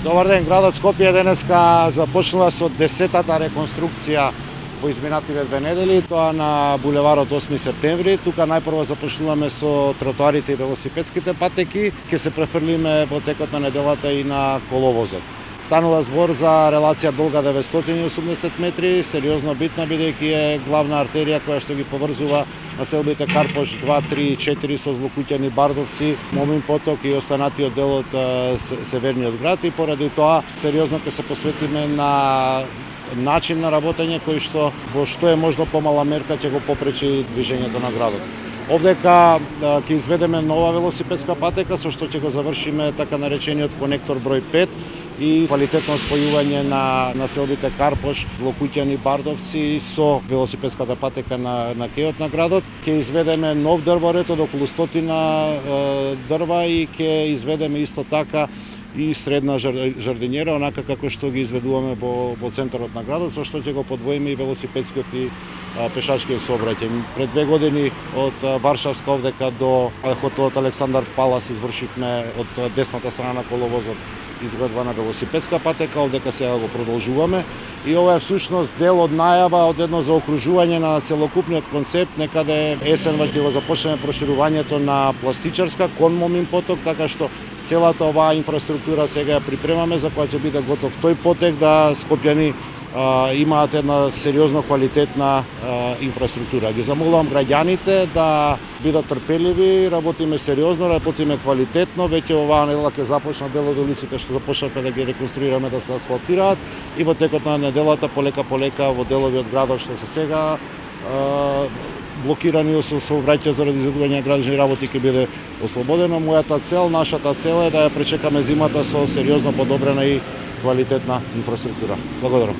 Добар ден, градот Скопје денеска започнува со 10-та реконструкција во изминативе 2 недели, тоа на булеварот 8 септември. Тука најпрво започнуваме со тротоарите и велосипедските патеки, ќе се префрлиме во текот на неделата и на коловозот. Станува збор за релација долга 980 метри, сериозно битна бидејќи е главна артерија која што ги поврзува населбите Карпош 2, 3 и 4 со Злокуќани, Бардовци, Момин поток и останатиот дел од северниот град, и поради тоа сериозно ќе се посветиме на начин на работење кој што во што е можно помала мерка ќе го попречи движењето на градот. Овдека ќе изведеме нова велосипедска патека со што ќе го завршиме така наречениот конектор број 5 и квалитетно спојување на населбите Карпош, Злокуќани, Бардовци со велосипедската патека на кејот на градот. Ќе изведеме нов дрворед од околу 100 дрва и ќе изведеме исто така и средна жардинјера, онака како што ги изведуваме во центарот на градот, со што ќе го подвоиме и велосипедскиот и пешачкиот сообраќај. Пред 2 години од Варшавска овдека до хотелот Александар Палас извршивме од десната страна на коловозот изградба на велосипедска патека, овдека сега го продолжуваме и ова е всушност дел од најава од едно заокружување на целокупниот концепт. Некаде есенва ќе го започнеме проширувањето на пластичарска кон Момин поток, така што целата оваа инфраструктура сега ја припремаме за која ќе биде готов тој потек да скопјани имаат една сериозно квалитетна инфраструктура. Ги замолувам граѓаните да бидат трпеливи, работиме сериозно, работиме квалитетно. Веќе оваа недела ќе започнат дел од улиците што започнавме да ги реконструираме да се асфалтираат и во текот на неделата полека во делови од градот што се сега блокирани со сообраќај заради изведување на градежни работи ќе биде ослободено. Мојата цел, нашата цел е да ја пречекаме зимата со сериозно подобрена и квалитетна инфраструктура. Благодарам.